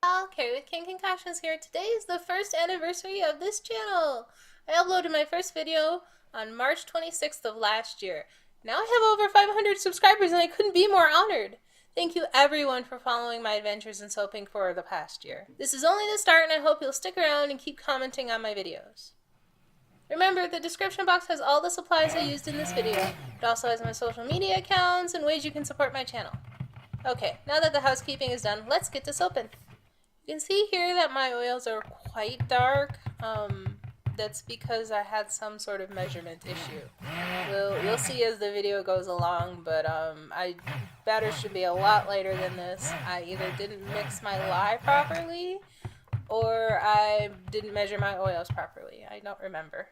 Okay, with King Concoctions here. Today is the first anniversary of this channel. I uploaded my first video on March 26th of last year. Now I have over 500 subscribers and I couldn't be more honored. Thank you everyone for following my adventures in soaping for the past year. This is only the start and I hope you'll stick around and keep commenting on my videos. Remember, the description box has all the supplies I used in this video. It also has my social media accounts and ways you can support my channel. Okay, now that the housekeeping is done, let's get to soaping. You can see here that my oils are quite dark. That's because I had some sort of measurement issue. You'll see as the video goes along, but batter should be a lot lighter than this. I either didn't mix my lye properly, or I didn't measure my oils properly. I don't remember.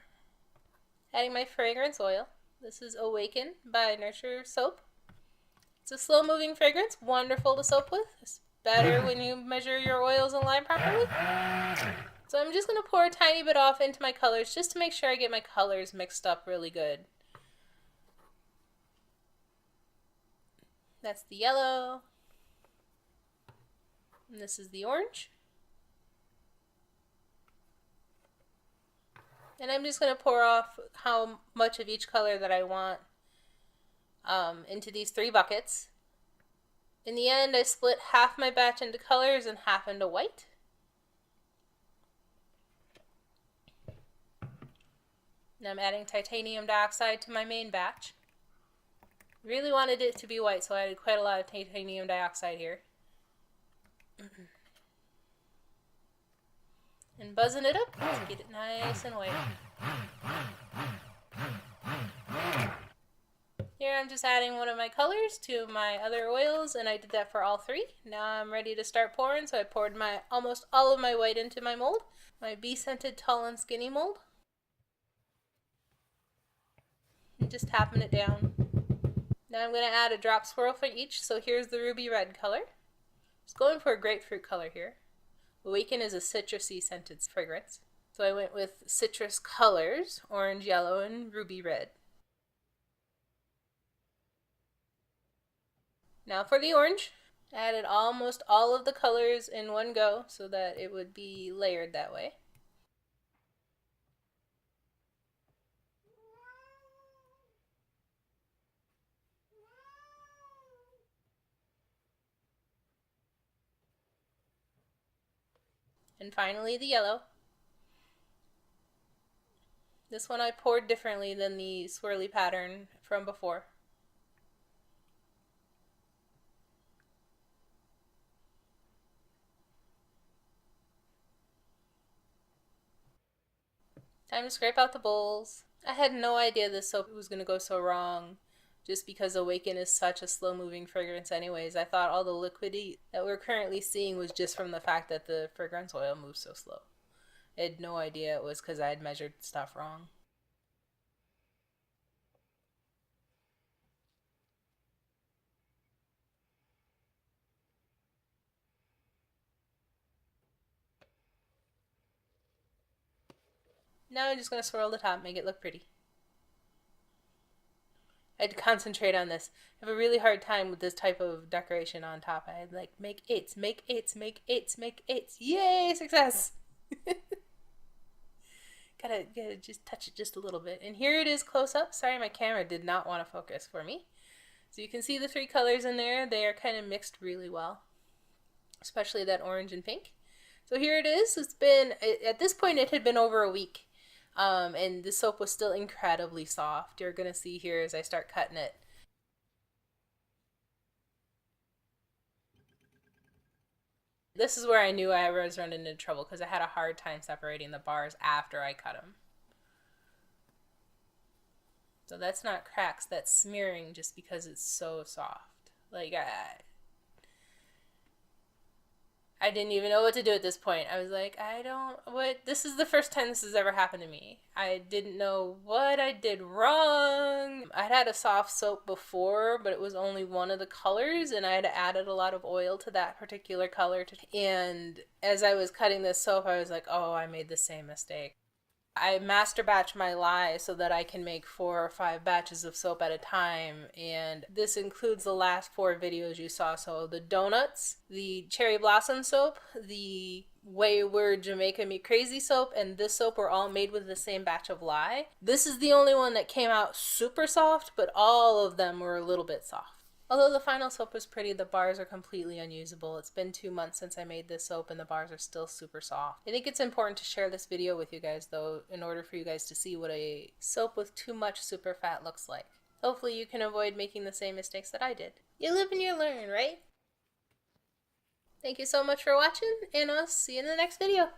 Adding my fragrance oil. This is Awaken by Nurture Soap. It's a slow-moving fragrance, wonderful to soap with. It's better when you measure your oils and lime properly. So I'm just going to pour a tiny bit off into my colors just to make sure I get my colors mixed up really good. That's the yellow. And this is the orange. And I'm just going to pour off how much of each color that I want into these 3 buckets. In the end, I split half my batch into colors and half into white. Now I'm adding titanium dioxide to my main batch. Really wanted it to be white, so I added quite a lot of titanium dioxide here. And buzzing it up to get it nice and white. Here I'm just adding one of my colors to my other oils, and I did that for all 3. Now I'm ready to start pouring, so I poured almost all of my white into my mold, my bee-scented tall and skinny mold. And just tapping it down. Now I'm going to add a drop swirl for each, so here's the ruby red color. Just going for a grapefruit color here. Awaken is a citrusy scented fragrance, so I went with citrus colors, orange, yellow, and ruby red. Now for the orange, I added almost all of the colors in one go so that it would be layered that way. And finally the yellow. This one I poured differently than the swirly pattern from before. Time to scrape out the bowls. I had no idea this soap was going to go so wrong, just because Awaken is such a slow-moving fragrance anyways. I thought all the liquidy that we're currently seeing was just from the fact that the fragrance oil moves so slow. I had no idea it was because I had measured stuff wrong. Now I'm just going to swirl the top, make it look pretty. I had to concentrate on this. I have a really hard time with this type of decoration on top. I had like, make eights, make eights, make eights, make eights. Yay, success! gotta just touch it just a little bit. And here it is close up. Sorry, my camera did not want to focus for me. So you can see the 3 colors in there. They are kind of mixed really well, especially that orange and pink. So here it is. It's been, at this point it had been over a week. And the soap was still incredibly soft. You're going to see here as I start cutting it. This is where I knew I was running into trouble because I had a hard time separating the bars after I cut them. So that's not cracks, that's smearing just because it's so soft. Like, I didn't even know what to do at this point. I was like, this is the first time this has ever happened to me. I didn't know what I did wrong. I'd had a soft soap before, but it was only one of the colors, and I had added a lot of oil to that particular color. And as I was cutting this soap, I was like, oh, I made the same mistake. I master batch my lye so that I can make 4 or 5 batches of soap at a time, and this includes the last 4 videos you saw. So the donuts, the cherry blossom soap, the Wayward Jamaica Me Crazy soap, and this soap were all made with the same batch of lye. This is the only one that came out super soft, but all of them were a little bit soft. Although the final soap was pretty, the bars are completely unusable. It's been 2 months since I made this soap and the bars are still super soft. I think it's important to share this video with you guys though, in order for you guys to see what a soap with too much super fat looks like. Hopefully you can avoid making the same mistakes that I did. You live and you learn, right? Thank you so much for watching, and I'll see you in the next video.